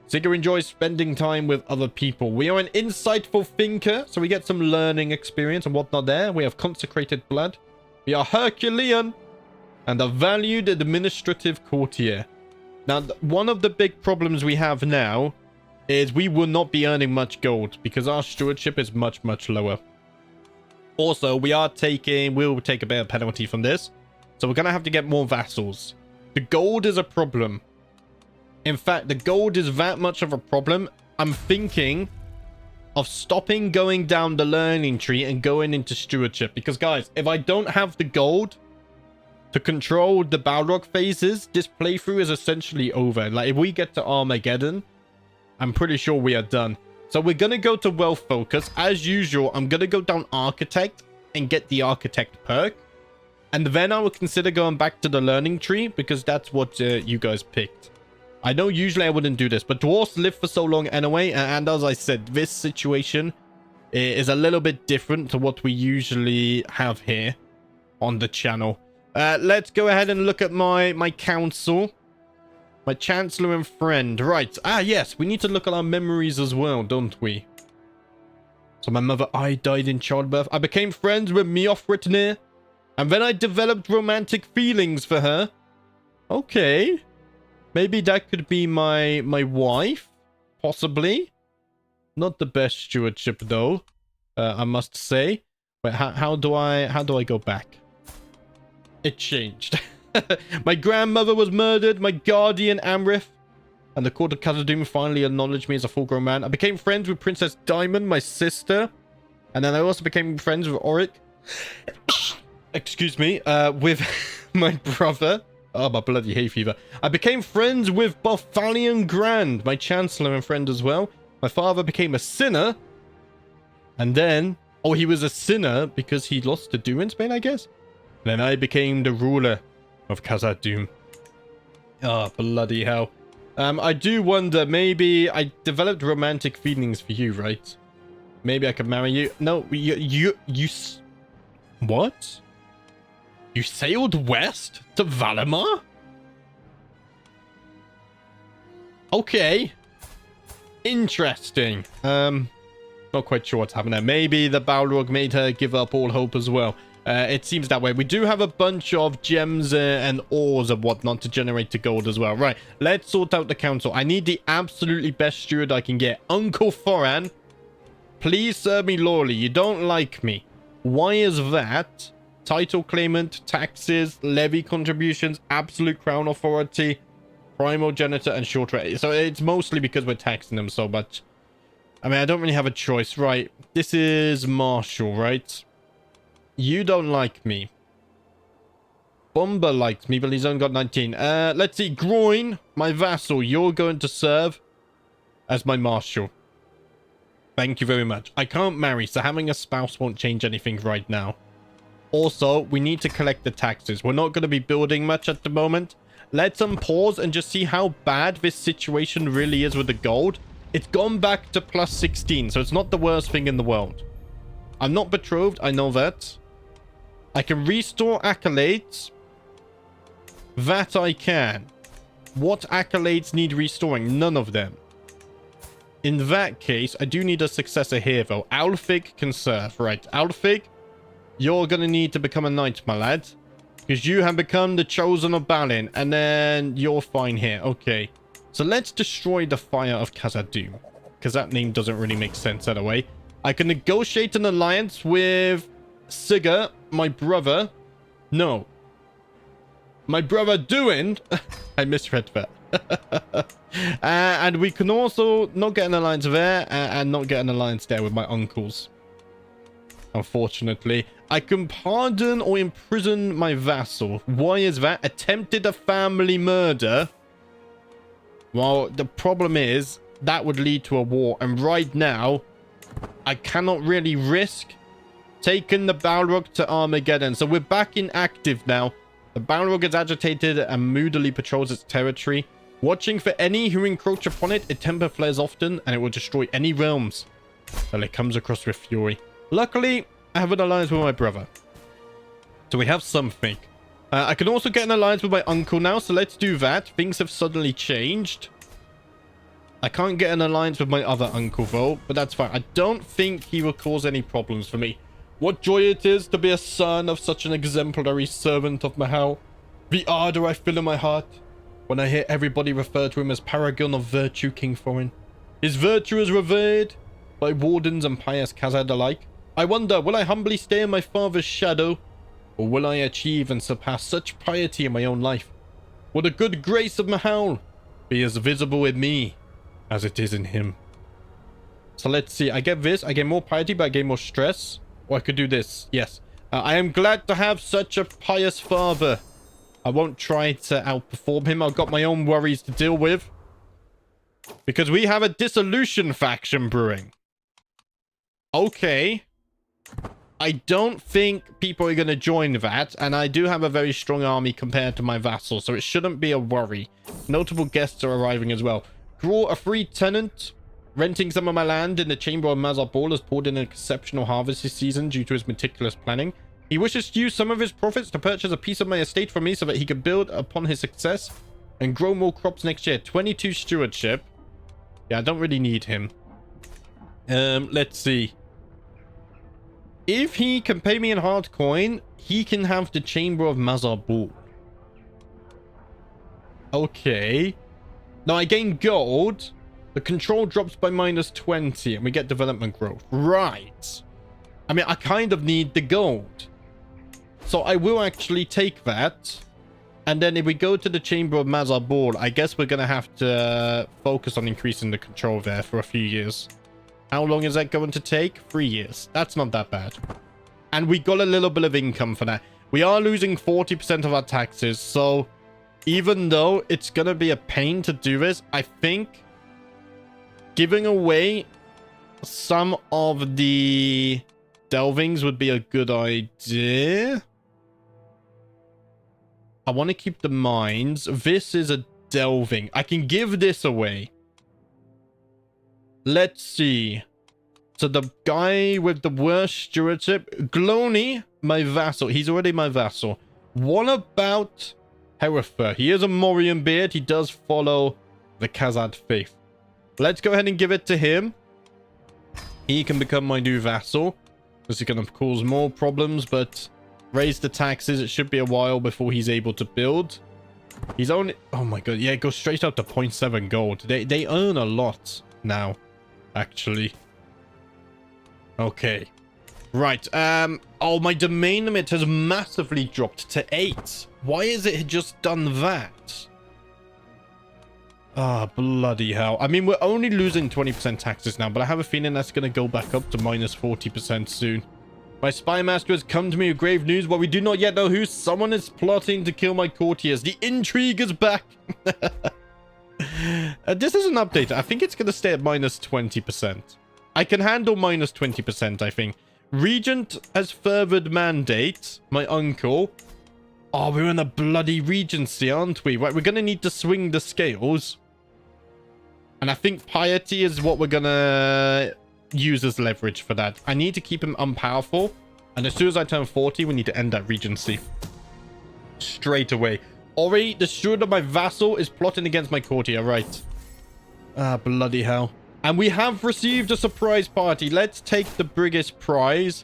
Sigurd enjoys spending time with other people. We are an insightful thinker, so we get some learning experience and whatnot there. We have consecrated blood. We are Herculean. And a valued administrative courtier. Now, one of the big problems we have now is we will not be earning much gold because our stewardship is much, much lower. Also, we'll take a bit of penalty from this. So we're going to have to get more vassals. The gold is a problem. In fact, the gold is that much of a problem. I'm thinking of stopping going down the learning tree and going into stewardship. Because, guys, if I don't have the gold to control the Balrog phases, this playthrough is essentially over. Like, if we get to Armageddon, I'm pretty sure we are done. So we're going to go to Wealth Focus. As usual, I'm going to go down Architect and get the Architect perk. And then I will consider going back to the learning tree because that's what you guys picked. I know usually I wouldn't do this, but dwarves live for so long anyway. And as I said, this situation is a little bit different to what we usually have here on the channel. Let's go ahead and look at my council. My chancellor and friend. Right. Ah, yes. We need to look at our memories as well, don't we? So my mother, I died in childbirth. I became friends with Miofritnir. And then I developed romantic feelings for her. Okay. Maybe that could be my wife. Possibly. Not the best stewardship though. I must say. Wait, how do I go back? It changed. My grandmother was murdered. My guardian Amrith. And the court of Khazad-Dum finally acknowledged me as a full-grown man. I became friends with Princess Diamond, my sister. And then I also became friends with Auric. Excuse me. With my brother. Oh, my bloody hay fever. I became friends with Bothalion Grand, my chancellor and friend as well. My father became a sinner. And then... Oh, he was a sinner because he lost to Duinsbane, I guess? And then I became the ruler of Khazad-Dum. Oh, bloody hell. I do wonder, maybe I developed romantic feelings for you, right? Maybe I could marry you. No, you what? You sailed west to Valimar? Okay. Interesting. Not quite sure what's happening there. Maybe the Balrog made her give up all hope as well. It seems that way. We do have a bunch of gems and ores and whatnot to generate the gold as well. Right, let's sort out the council. I need the absolutely best steward I can get. Uncle Foran, please serve me loyally. You don't like me. Why is that? Title claimant, taxes, levy contributions, absolute crown authority, primogenitor, and short rate. So it's mostly because we're taxing them so much. I mean, I don't really have a choice. Right, this is Marshall, right? You don't like me. Bomber likes me, but he's only got 19. Let's see. Groin, my vassal. You're going to serve as my marshal. Thank you very much. I can't marry, so having a spouse won't change anything right now. Also, we need to collect the taxes. We're not going to be building much at the moment. Let's pause and just see how bad this situation really is with the gold. It's gone back to plus 16, so it's not the worst thing in the world. I'm not betrothed. I know that. I can restore accolades. That I can. What accolades need restoring? None of them. In that case, I do need a successor here, though. Alfig can serve. Right, Alfig, you're going to need to become a knight, my lad. Because you have become the chosen of Balin. And then you're fine here. Okay. So let's destroy the fire of Khazad-Dum. Because that name doesn't really make sense anyway. I can negotiate an alliance with Sigurd, my brother. No. My brother Duin. I misread that. And we can also not get an alliance there and not get an alliance there with my uncles. Unfortunately. I can pardon or imprison my vassal. Why is that? Attempted a family murder. Well, the problem is that would lead to a war. And right now, I cannot really risk taking the Balrog to Armageddon. So we're back in active now. The Balrog is agitated and moodily patrols its territory. Watching for any who encroach upon it, its temper flares often and it will destroy any realms that it comes across with fury. Luckily, I have an alliance with my brother. So we have something. I can also get an alliance with my uncle now, so let's do that. Things have suddenly changed. I can't get an alliance with my other uncle, though, but that's fine. I don't think he will cause any problems for me. What joy it is to be a son of such an exemplary servant of Mahal. The ardor I feel in my heart when I hear everybody refer to him as paragon of virtue, King Thorin. His virtue is revered by wardens and pious Khazad alike. I wonder, will I humbly stay in my father's shadow, or will I achieve and surpass such piety in my own life? Will the good grace of Mahal be as visible in me as it is in him? So let's see. I get this. I get more piety, but I get more stress. Or I could do this. Yes. I am glad to have such a pious father. I won't try to outperform him. I've got my own worries to deal with. Because we have a dissolution faction brewing. Okay. I don't think people are going to join that, and I do have a very strong army compared to my vassal, so it shouldn't be a worry. Notable guests are arriving as well. Draw a free tenant. Renting some of my land in the chamber of Mazar Ball has poured in an exceptional harvest this season due to his meticulous planning. He wishes to use some of his profits to purchase a piece of my estate from me so that he can build upon his success and grow more crops next year. 22 stewardship. Yeah, I don't really need him. Let's see. if he can pay me in hard coin, he can have the Chamber of Khazad-Dum. Okay. Now I gain gold. The control drops by -20 and we get development growth. Right. I mean, I kind of need the gold. So I will actually take that. And then if we go to the Chamber of Khazad-Dum, I guess we're going to have to focus on increasing the control there for a few years. How long is that going to take? 3 years. That's not that bad. And we got a little bit of income for that. We are losing 40% of our taxes. So even though it's going to be a pain to do this, I think giving away some of the delvings would be a good idea. I want to keep the mines. This is a delving. I can give this away. Let's see. So the guy with the worst stewardship, Glony, my vassal. He's already my vassal. What about Hereford? He is a Morian beard. He does follow the Khazad faith. Let's go ahead and give it to him. He can become my new vassal. This is going to cause more problems, but raise the taxes. It should be a while before he's able to build. He's only... Oh my god. Yeah, it goes straight up to 0.7 gold. They earn a lot now, actually. Okay. Right. Oh, my domain limit has massively dropped to 8. Why is it just done that? Ah, bloody hell. I mean, we're only losing 20% taxes now, but I have a feeling that's going to go back up to -40% soon. My spy master has come to me with grave news, but we do not yet know who. Someone is plotting to kill my courtiers. The intrigue is back. This is an update. I think it's going to stay at -20%. I can handle -20%, I think. Regent has furthered mandate. My uncle. Oh, we're in a bloody regency, aren't we? Right, we're going to need to swing the scales. And I think piety is what we're going to use as leverage for that. I need to keep him unpowerful. And as soon as I turn 40, we need to end that regency. Straight away. Ori, the steward of my vassal, is plotting against my courtier. Right. Ah, bloody hell. And we have received a surprise party. Let's take the biggest prize.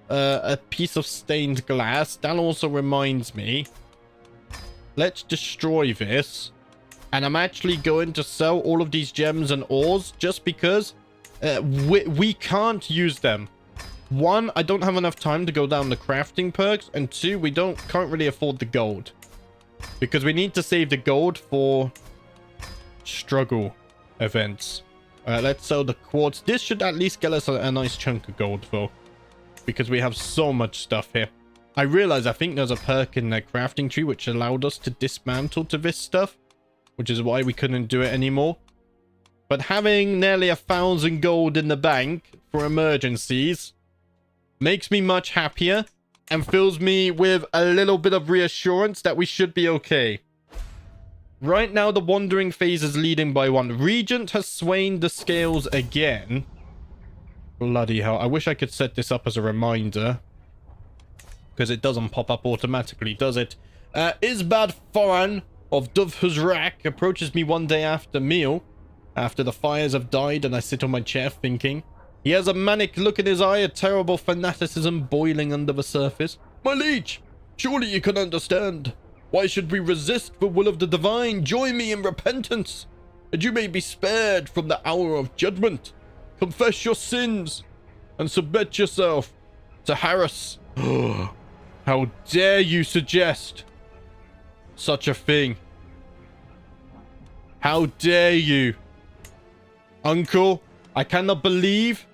A piece of stained glass. That also reminds me. Let's destroy this. And I'm actually going to sell all of these gems and ores just because we can't use them. One, I don't have enough time to go down the crafting perks. And two, we can't really afford the gold. Because we need to save the gold for struggle events. Let's sell the quartz. This should at least get us a nice chunk of gold, though. Because we have so much stuff here. I realize I think there's a perk in the crafting tree which allowed us to dismantle to this stuff. Which is why we couldn't do it anymore. But having nearly 1,000 gold in the bank for emergencies makes me much happier. And fills me with a little bit of reassurance that we should be okay. Right now, the wandering phase is leading by 1. Regent has swayed the scales again. Bloody hell. I wish I could set this up as a reminder. Because it doesn't pop up automatically, does it? Isbad Foran of Duvhuzrak approaches me one day after meal. After the fires have died and I sit on my chair thinking. He has a manic look in his eye, a terrible fanaticism boiling under the surface. My liege, surely you can understand. Why should we resist the will of the divine? Join me in repentance, that you may be spared from the hour of judgment. Confess your sins and submit yourself to Harris. How dare you suggest such a thing? How dare you? Uncle, I cannot believe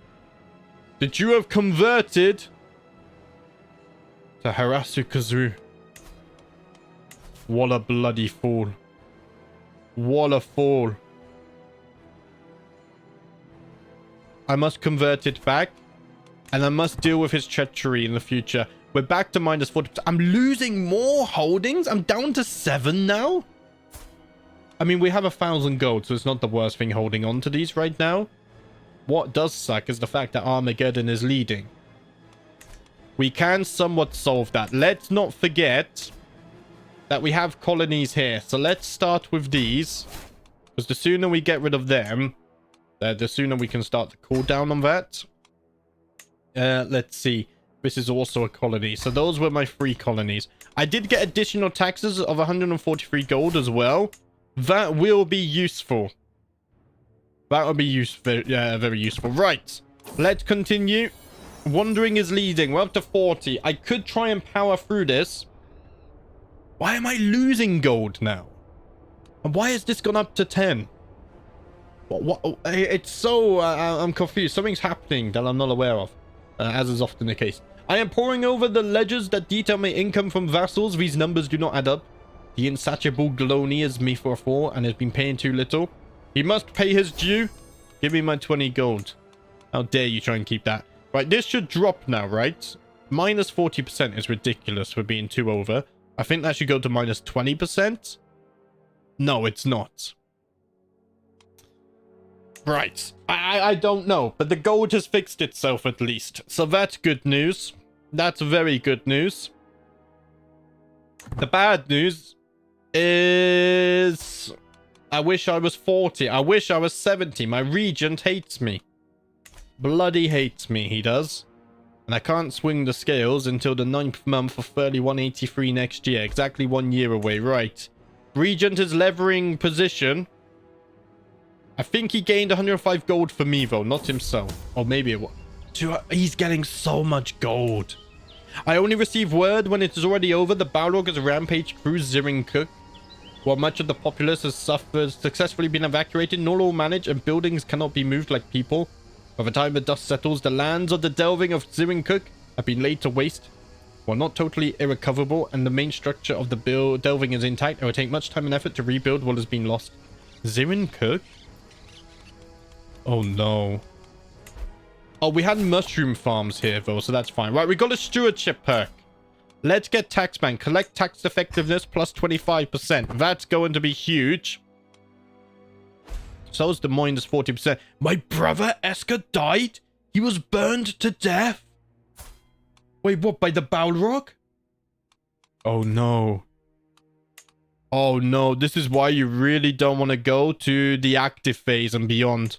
that you have converted to Harasu-Kazu. What a bloody fool. What a fool. I must convert it back. And I must deal with his treachery in the future. We're back to -40%. I'm losing more holdings? I'm down to 7 now? I mean, we have 1,000 gold, so it's not the worst thing holding on to these right now. What does suck is the fact that Armageddon is leading. We can somewhat solve that. Let's not forget that we have colonies here. So let's start with these. Because the sooner we get rid of them, the sooner we can start to cool down on that. Let's see. This is also a colony. So those were my 3 colonies. I did get additional taxes of 143 gold as well. That will be useful. That will be very useful. Right. Let's continue. Wandering is leading. We're up to 40. I could try and power through this. Why am I losing gold now? And why has this gone up to 10? What? It's so... I'm confused. Something's happening that I'm not aware of. As is often the case. I am poring over the ledgers that detail my income from vassals. These numbers do not add up. The insatiable Glony is me for a 4 and has been paying too little. He must pay his due. Give me my 20 gold. How dare you try and keep that. Right, this should drop now, right? Minus 40% is ridiculous for being 2 over. I think that should go to minus 20%. No, it's not. Right. I don't know, but the gold has fixed itself at least. So that's good news. That's very good news. The bad news is... I wish I was 40. I wish I was 70. My regent hates me. Bloody hates me, he does. And I can't swing the scales until the 9th month of 3183 next year. Exactly 1 year away, right. Regent is levering position. I think he gained 105 gold for me, though, not himself. Or maybe it was... He's getting so much gold. I only receive word when it is already over. The Balrog has rampaged through Zirin-Cook. While much of the populace has successfully been evacuated, not all managed, and buildings cannot be moved like people. By the time the dust settles, the lands of the delving of Zirin-Cook have been laid to waste. While not totally irrecoverable, and the main structure of the delving is intact, it will take much time and effort to rebuild what has been lost. Zirin-Cook? Oh no. Oh, we had mushroom farms here though, so that's fine. Right, we got a stewardship perk. Let's get taxman. Collect tax effectiveness plus 25%. That's going to be huge. So is the minus 40%. My brother Esker died? He was burned to death? Wait, what? By the Balrog? Oh no. Oh no, this is why you really don't want to go to the active phase and beyond.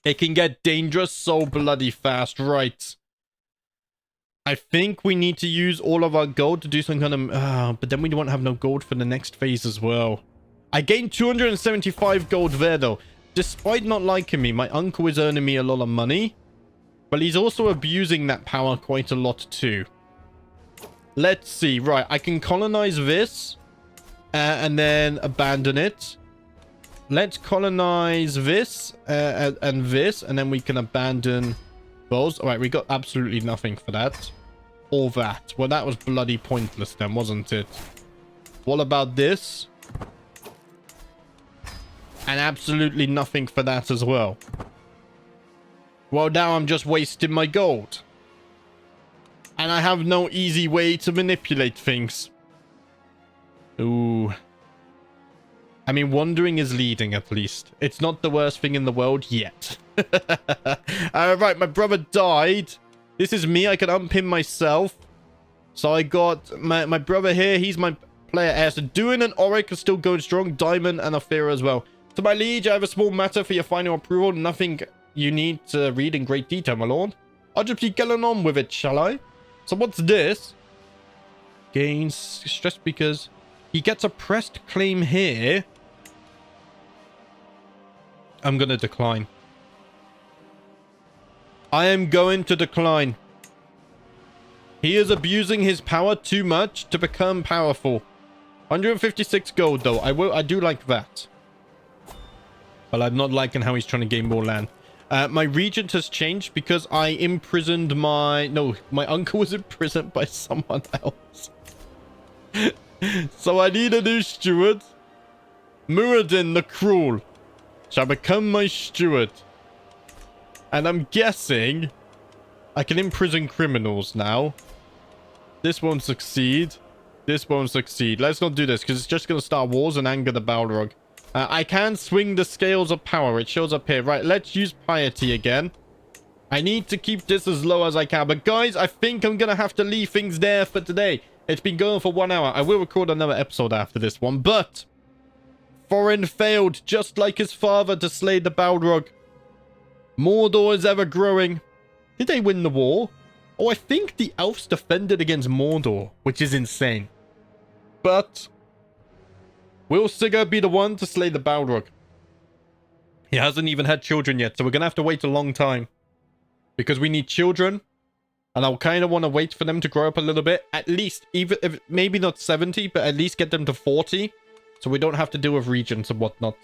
It can get dangerous so bloody fast, right? I think we need to use all of our gold to do some kind of... but then we won't have no gold for the next phase as well. I gained 275 gold there, though. Despite not liking me, my uncle is earning me a lot of money. But he's also abusing that power quite a lot, too. Let's see. Right, I can colonize this. And then abandon it. Let's colonize this and this, and then we can abandon those. All right, we got absolutely nothing for that. Or that. Well, that was bloody pointless then, wasn't it? What about this? And absolutely nothing for that as well. Well, now I'm just wasting my gold. And I have no easy way to manipulate things. Ooh. I mean, wandering is leading, at least. It's not the worst thing in the world yet. Right, my brother died. This is me. I can unpin myself. So I got my brother here. He's my player heir. So Duin and Auric are still going strong. Diamond and Ophira as well. To my liege, I have a small matter for your final approval. Nothing you need to read in great detail, my lord. I'll just be getting on with it, shall I? So what's this? Gains stress because he gets a pressed claim here. I'm going to decline. I am going to decline. He is abusing his power too much to become powerful. 156 gold, though. I do like that. But I'm not liking how he's trying to gain more land. My regent has changed because I imprisoned my... No, my uncle was imprisoned by someone else. So I need a new steward. Muradin the Cruel shall become my steward. And I'm guessing I can imprison criminals now. This won't succeed. This won't succeed. Let's not do this because it's just going to start wars and anger the Balrog. I can swing the scales of power. It shows up here. Right, let's use piety again. I need to keep this as low as I can. But guys, I think I'm going to have to leave things there for today. It's been going for 1 hour. I will record another episode after this one. But Thorin failed, just like his father, to slay the Balrog. Mordor is ever growing. Did they win the war? Oh, I think the elves defended against Mordor, which is insane. But will Sigurd be the one to slay the Balrog? He hasn't even had children yet, so we're going to have to wait a long time. Because we need children. And I'll kind of want to wait for them to grow up a little bit. At least, even if maybe not 70, but at least get them to 40. So we don't have to deal with regents and whatnot.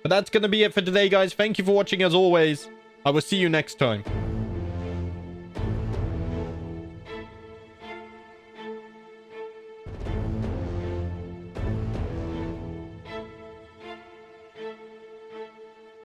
But that's going to be it for today, guys. Thank you for watching as always. I will see you next time.